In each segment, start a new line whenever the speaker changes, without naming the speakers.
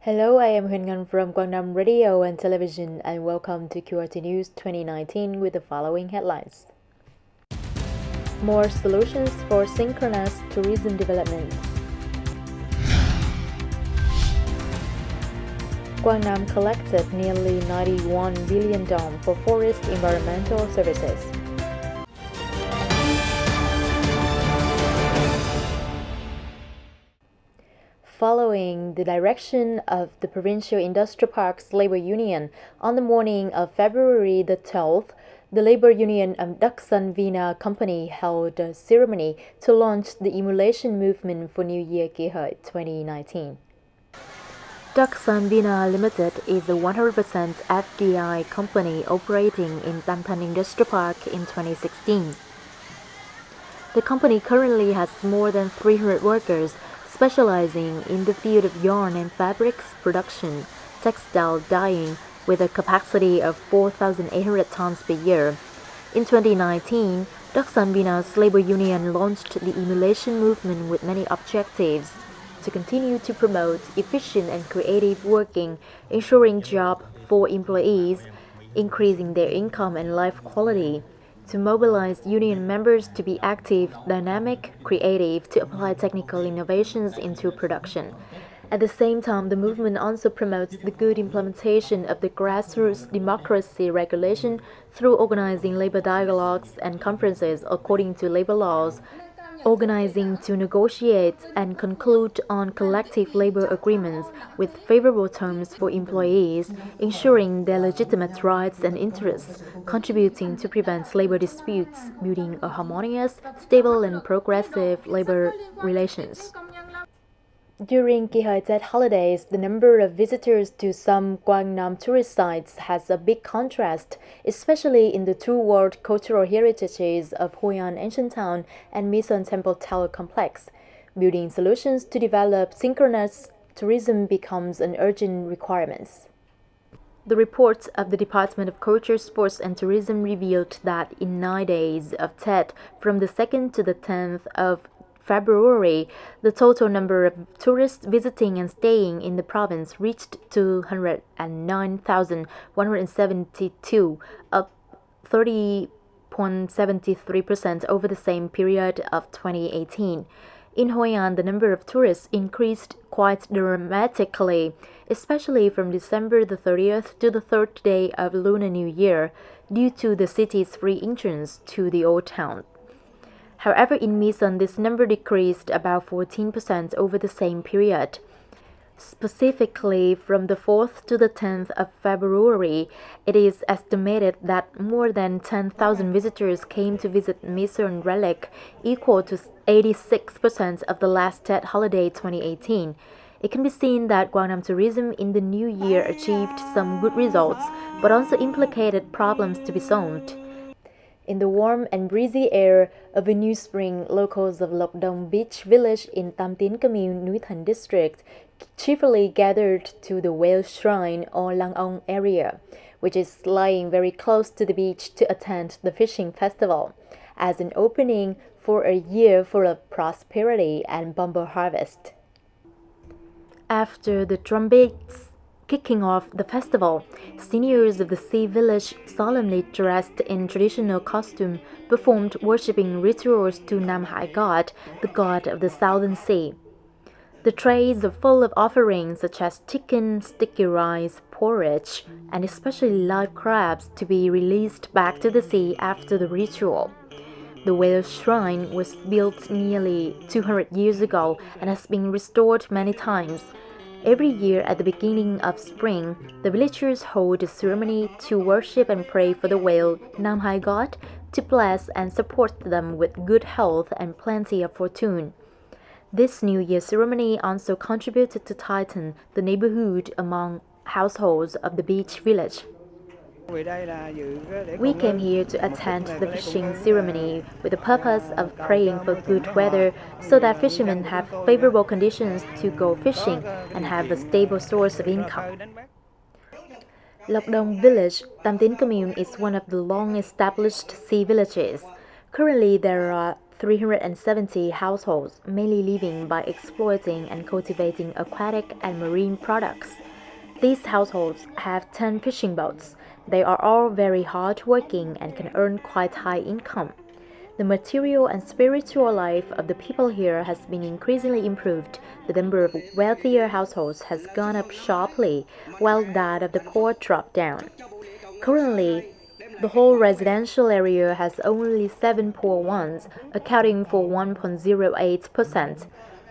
Hello, I am Ngan from Quang Radio and Television, and welcome to QRT News 2019 with the following headlines. More solutions for synchronous tourism development. Quang collected nearly 91 billion dong for forest environmental services. Following the direction of the Provincial Industrial Parks Labor Union, on the morning of February the 12th, the labor union of Daksan Vina Company held a ceremony to launch the emulation movement for New Year Kihoi 2019. Daksan Vina Limited is a 100% FDI company operating in Tamtan Industrial Park in 2016. The company currently has more than 300 workers specializing in the field of yarn and fabrics production, textile dyeing, with a capacity of 4,800 tons per year. In 2019, Daksan Vina's labor union launched the emulation movement with many objectives: to continue to promote efficient and creative working, ensuring job for employees, increasing their income and life quality, to mobilize union members to be active, dynamic, creative, to apply technical innovations into production. At the same time, the movement also promotes the good implementation of the grassroots democracy regulation through organizing labor dialogues and conferences according to labor laws, organizing to negotiate and conclude on collective labor agreements with favorable terms for employees, ensuring their legitimate rights and interests, contributing to prevent labor disputes, building a harmonious, stable, and progressive labor relations. During Kihoi Tet holidays, the number of visitors to some Quang tourist sites has a big contrast, especially in the two world cultural heritages of Hoi An Ancient Town and Misan Temple Tower Complex. Building solutions to develop synchronous tourism becomes an urgent requirement. The report of the Department of Culture, Sports and Tourism revealed that in 9 days of Tet, from the 2nd to the 10th of February, the total number of tourists visiting and staying in the province reached 209,172, up 30.73% over the same period of 2018. In Hoi An, the number of tourists increased quite dramatically, especially from December the 30th to the third day of Lunar New Year, due to the city's free entrance to the old town. However, in Misan, this number decreased about 14% over the same period. Specifically, from the 4th to the 10th of February, it is estimated that more than 10,000 visitors came to visit Misan Relic, equal to 86% of the last Tet holiday 2018. It can be seen that Quang tourism in the new year achieved some good results, but also implicated problems to be solved. In the warm and breezy air of a new spring, locals of Lok Dong Beach Village in Tam Tin Commune, Nui Than District, cheerfully gathered to the Whale Shrine or Lang Ong area, which is lying very close to the beach, to attend the fishing festival, as an opening for a year full of prosperity and bumper harvest. After the trumpets kicking off the festival, seniors of the sea village, solemnly dressed in traditional costume, performed worshipping rituals to Nam Hai God, the god of the southern sea. The trays are full of offerings such as chicken, sticky rice, porridge, and especially live crabs to be released back to the sea after the ritual. The Whale Shrine was built nearly 200 years ago and has been restored many times. Every year at the beginning of spring, the villagers hold a ceremony to worship and pray for the whale Nam Hai God to bless and support them with good health and plenty of fortune. This New Year ceremony also contributed to tighten the neighborhood among households of the beach village. We came here to attend the fishing ceremony with the purpose of praying for good weather so that fishermen have favorable conditions to go fishing and have a stable source of income. Lok Dong Village, Tam Tin Commune is one of the long-established sea villages. Currently, there are 370 households, mainly living by exploiting and cultivating aquatic and marine products. These households have 10 fishing boats. They are all very hard-working and can earn quite high income. The material and spiritual life of the people here has been increasingly improved. The number of wealthier households has gone up sharply, while that of the poor dropped down. Currently, the whole residential area has only 7 poor ones, accounting for 1.08%.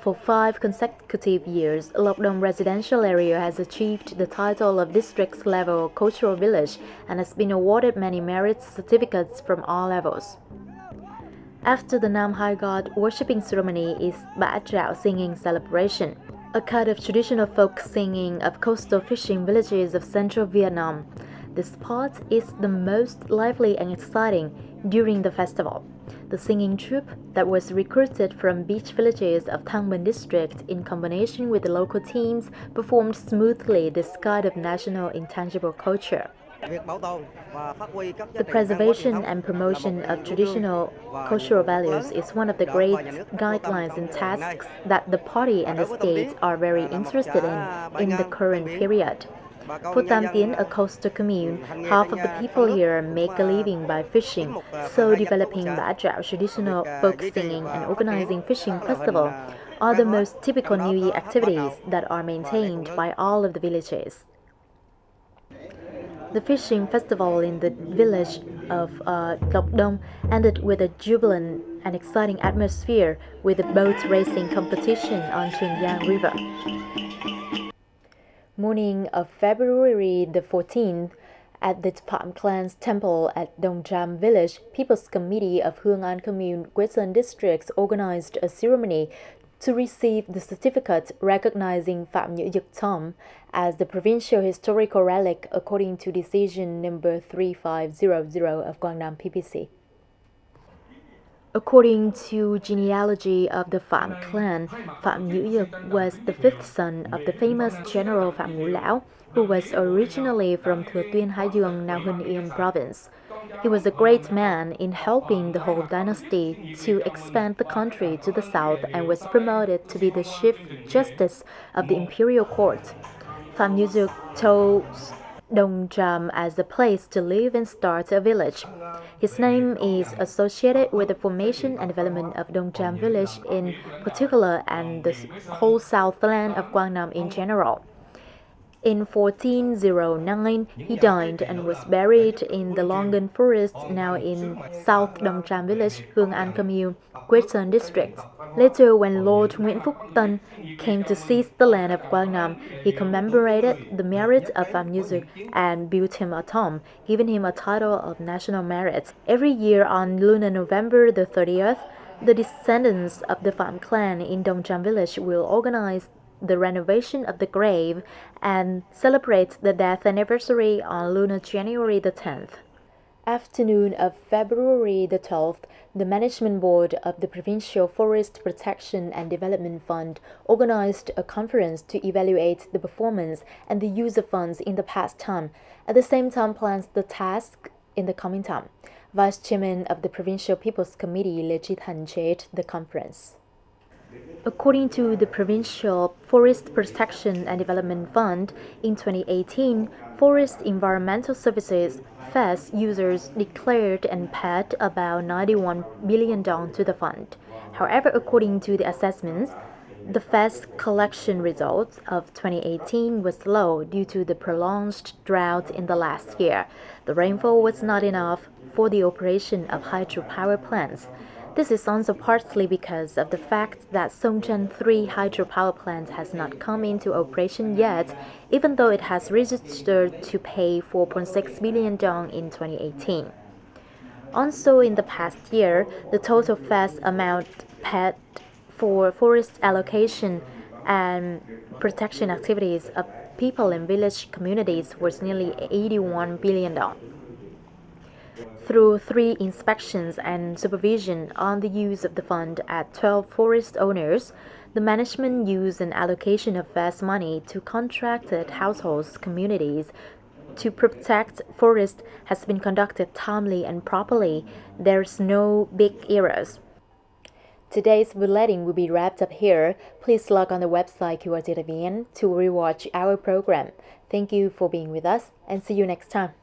For 5 consecutive years, Lokdong residential area has achieved the title of district-level cultural village and has been awarded many merit certificates from all levels. After the Nam Hai God worshipping ceremony is Ba Trao singing celebration, a kind of traditional folk singing of coastal fishing villages of central Vietnam. The spot is the most lively and exciting during the festival. The singing troupe that was recruited from beach villages of Thang Binh district in combination with the local teams performed smoothly this kind of national intangible culture. The preservation and promotion of traditional cultural values is one of the great guidelines and tasks that the party and the state are very interested in the current period. For Tam Tien, a coastal commune, half of the people here make a living by fishing, so developing Ba Trao traditional folk singing and organizing fishing festival are the most typical New Year activities that are maintained by all of the villages. The fishing festival in the village of Lokdong ended with a jubilant and exciting atmosphere with a boat racing competition on Yang River. Morning of February the 14th, at the Phạm Clan's temple at Dong Tram village, People's Committee of Hương An Commune, Quế Sơn District organized a ceremony to receive the certificate recognizing Phạm Nhữ Dực Thom as the provincial historical relic according to decision number 3500 of Quang Nam PPC. According to genealogy of the Phạm clan, Phạm Nhữ Dực was the fifth son of the famous general Phạm Ngũ Lão, who was originally from Thừa Tuyên Hải Dương, now Hưng Yên province. He was a great man in helping the whole dynasty to expand the country to the south and was promoted to be the Chief Justice of the Imperial Court. Phạm Nhữ Dực chose Dong Tram as a place to live and start a village. His name is associated with the formation and development of Dong Tram village in particular and the whole southland of Quang Nam in general. In 1409, he died and was buried in the Longan Forest, now in South Dong Tram village, Hương An Commune, Quế Sơn district. Later, when Lord Nguyễn Phúc Tân came to seize the land of Quang Nam, he commemorated the merit of Phạm Nhữ Dực and built him a tomb, giving him a title of national merit. Every year on lunar November the 30th, the descendants of the Phạm clan in Dong Tram village will organize the renovation of the grave and celebrate the death anniversary on lunar January the 10th. Afternoon of February the 12th, the Management Board of the Provincial Forest Protection and Development Fund organized a conference to evaluate the performance and the use of funds in the past time, at the same time plans the task in the coming time. Vice Chairman of the Provincial People's Committee, Lê Trí Thành, chaired the conference. According to the Provincial Forest Protection and Development Fund, in 2018, Forest Environmental Services FES users declared and paid about 91 billion dong to the fund. However, according to the assessments, the FES collection results of 2018 was low due to the prolonged drought in the last year. The rainfall was not enough for the operation of hydropower plants. This is also partly because of the fact that Songchen 3 hydropower plant has not come into operation yet, even though it has registered to pay 4.6 billion dong in 2018. Also, in the past year, the total FES amount paid for forest allocation and protection activities of people in village communities was nearly 81 billion dong. Through 3 inspections and supervision on the use of the fund at 12 forest owners, the management use and allocation of FES money to contracted households communities to protect forest has been conducted timely and properly. There's no big errors. Today's bulletin will be wrapped up here. Please log on the website qr.vn to rewatch our program. Thank you for being with us and see you next time.